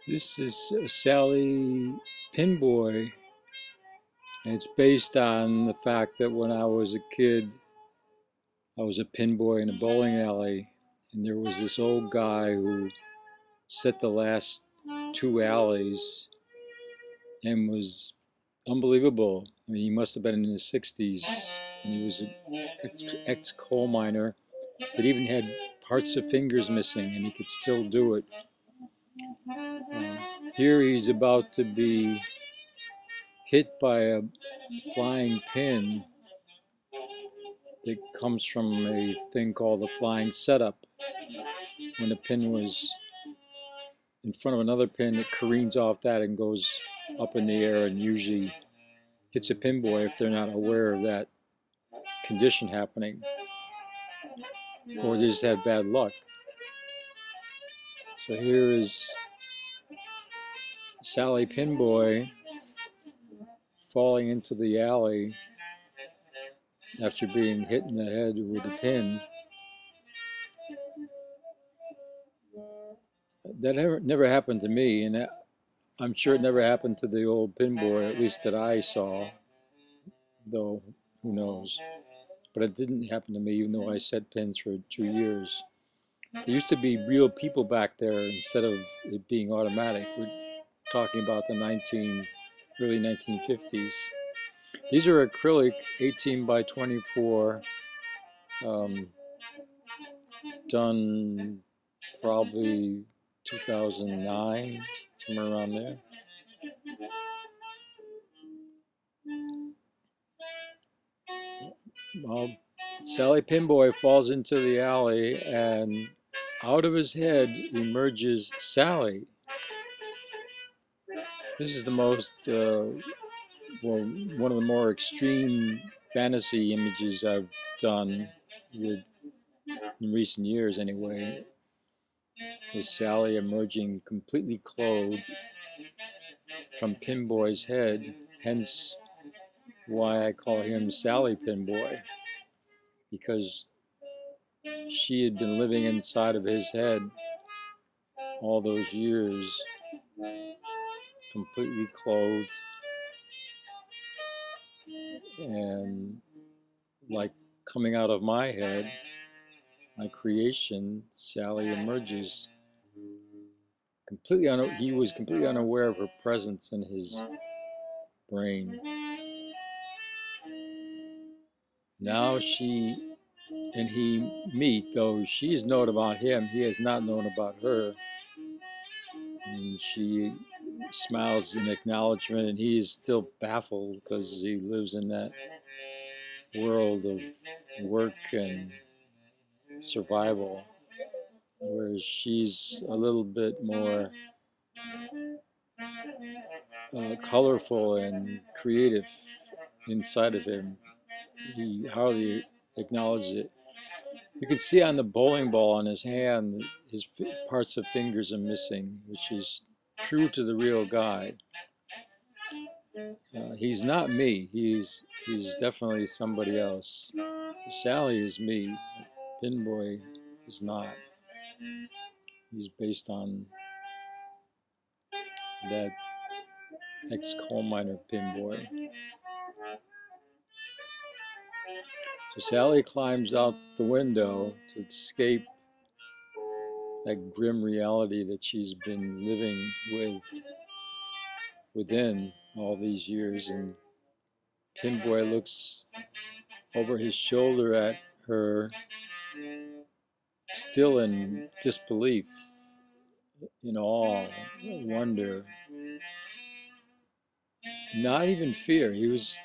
This is Sally Pinboy, and it's based on the fact that when I was a kid, I was a pinboy in a bowling alley, and there was this old guy who set the last two alleys and was unbelievable. I mean, he must have been in his 60s, and he was an ex-coal miner that even had parts of fingers missing, and he could still do it. Here he's about to be hit by a flying pin that comes from a thing called the flying setup. When the pin was in front of another pin, it careens off that and goes up in the air and usually hits a pinboy if they're not aware of that condition happening, or they just have bad luck. So here is Sally Pinboy falling into the alley after being hit in the head with a pin. That never happened to me, and I'm sure it never happened to the old pinboy, at least that I saw, though who knows. But it didn't happen to me, even though I set pins for 2 years. There used to be real people back there instead of it being automatic. We're talking about the early 1950s. These are acrylic 18 by 24, done probably 2009, somewhere around there. Well, Sally Pinboy falls into the alley, and out of his head emerges Sally. This is the most, well, one of the more extreme fantasy images I've done in recent years anyway, with Sally emerging completely clothed from Pinboy's head, hence why I call him Sally Pinboy, because she had been living inside of his head all those years, completely clothed, and like coming out of my head, my creation, Sally emerges completely. He was completely unaware of her presence in his brain. Now she and he meet, though she has known about him, he has not known about her. And she smiles in acknowledgement, and he is still baffled because he lives in that world of work and survival, whereas she's a little bit more colorful and creative inside of him. He hardly acknowledges it. You can see on the bowling ball on his hand, his parts of fingers are missing, which is true to the real guy. He's not me. He's definitely somebody else. Sally is me. Pinboy is not. He's based on that ex-coal miner Pinboy. So Sally climbs out the window to escape that grim reality that she's been living within all these years, and Pinboy looks over his shoulder at her, still in disbelief, in awe, wonder, not even fear. He was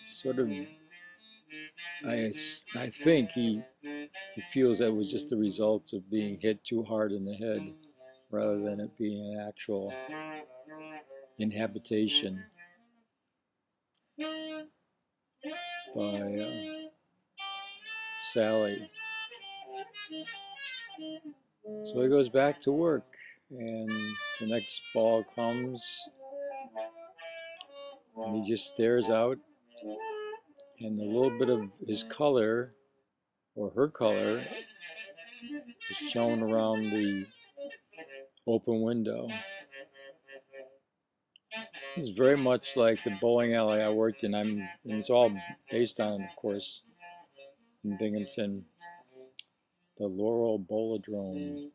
sort of, I think he feels that was just the result of being hit too hard in the head, rather than it being an actual inhabitation by Sally. So he goes back to work, and the next ball comes, and he just stares out, and a little bit of his color, or her color, is shown around the open window. It's very much like the bowling alley I worked in. And it's all based on, of course, in Binghamton, the Laurel Bowladrome,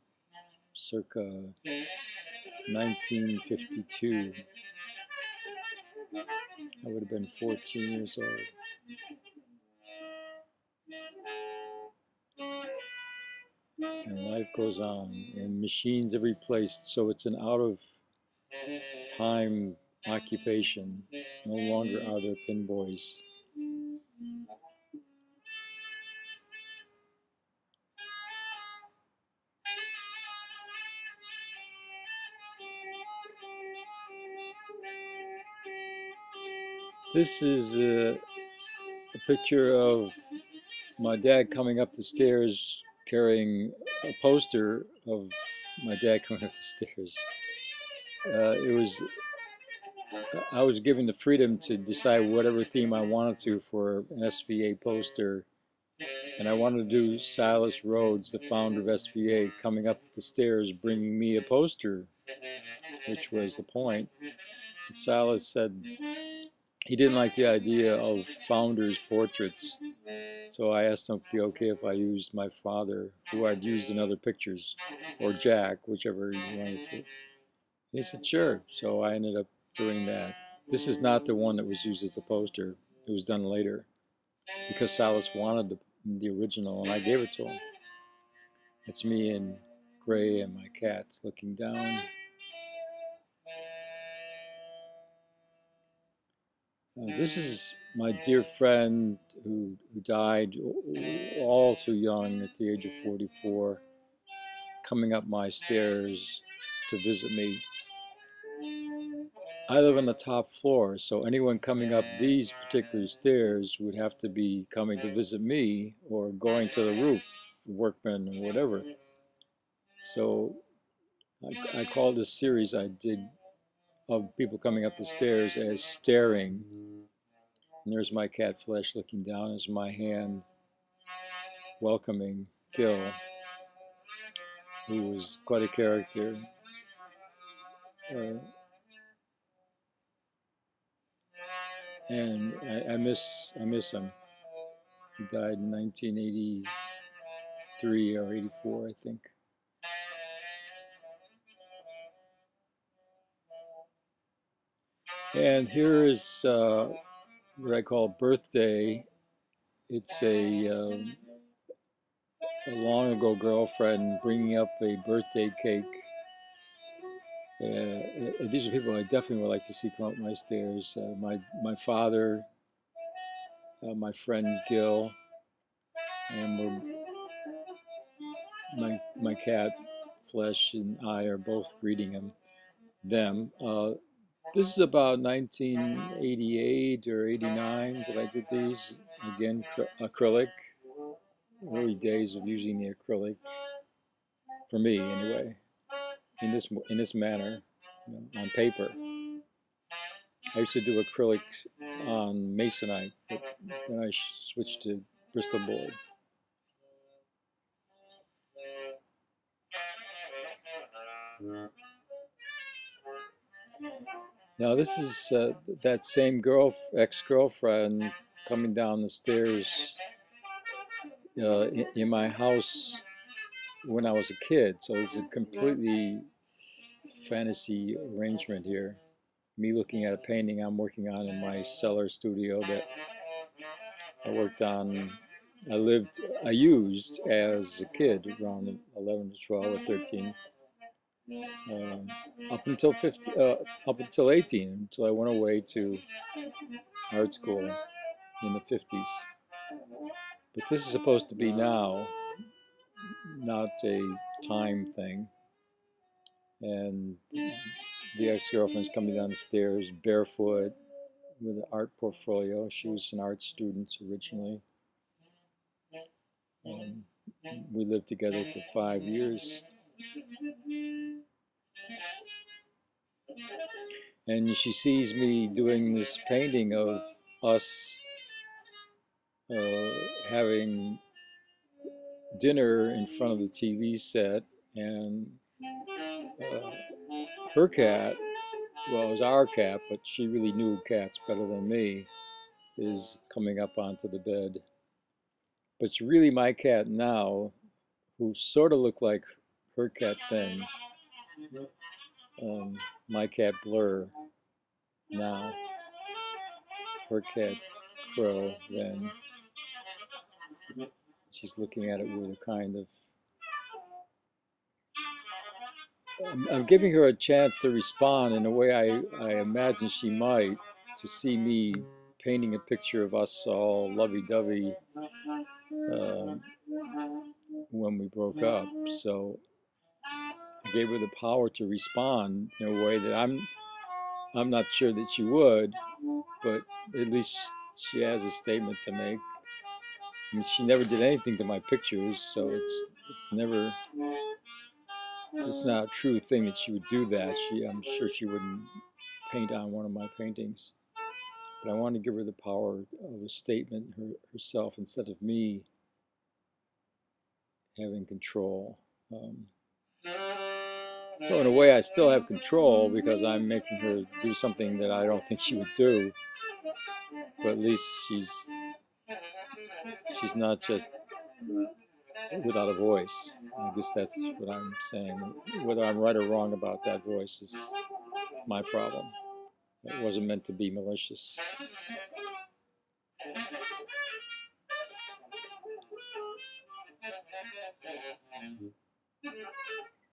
circa 1952. I would have been 14 years old. And life goes on, and machines are replaced, so it's an out-of-time occupation. No longer are there pinboys. This is a picture of my dad coming up the stairs carrying a poster of my dad coming up the stairs. I was given the freedom to decide whatever theme I wanted to for an SVA poster, and I wanted to do Silas Rhodes, the founder of SVA, coming up the stairs bringing me a poster, which was the point. But Silas said he didn't like the idea of founders' portraits, so I asked him if it'd be okay if I used my father, who I'd used in other pictures, or Jack, whichever you wanted to. He said, sure. So I ended up doing that. This is not the one that was used as the poster. It was done later because Silas wanted the original, and I gave it to him. It's me in gray and my cat looking down. This is my dear friend who died all too young at the age of 44, coming up my stairs to visit me. I live on the top floor, so anyone coming up these particular stairs would have to be coming to visit me or going to the roof, workmen or whatever. So I call this series I did of people coming up the stairs as Stairing. And there's my cat Flesh looking down as my hand welcoming Gil, who was quite a character. And I miss him. He died in 1983 or 84, I think. And here is what I call birthday. It's a long ago girlfriend bringing up a birthday cake. These are people I definitely would like to see come up my stairs. My father, my friend Gil, and my cat Flesh and I are both greeting them. This is about 1988 or 89 that I did these. Again, acrylic. Early days of using the acrylic, for me anyway, in this manner, on paper. I used to do acrylics on masonite, but then I switched to Bristol board. Now this is that same ex-girlfriend coming down the stairs in my house when I was a kid. So it's a completely fantasy arrangement here. Me looking at a painting I'm working on in my cellar studio that I worked on. I used as a kid around 11 to 12 or 13, up until 18, until I went away to art school in the 50s. But this is supposed to be now, not a time thing. And the ex-girlfriend's coming down the stairs barefoot with an art portfolio. She was an art student originally. We lived together for 5 years. And she sees me doing this painting of us having dinner in front of the TV set, and her cat, well, it was our cat, but she really knew cats better than me, is coming up onto the bed. But it's really my cat now, who sort of looked like her cat then. My cat Blur now, her cat Crow then. She's looking at it with a kind of, I'm giving her a chance to respond in a way I imagine she might, to see me painting a picture of us all lovey-dovey when we broke up. So I gave her the power to respond in a way that I'm not sure that she would, but at least she has a statement to make. I mean, she never did anything to my pictures, so it's not a true thing that she would do that. I'm sure she wouldn't paint on one of my paintings. But I want to give her the power of a statement herself instead of me having control. So in a way, I still have control because I'm making her do something that I don't think she would do. But at least she's not just without a voice. I guess that's what I'm saying. Whether I'm right or wrong about that voice is my problem. It wasn't meant to be malicious.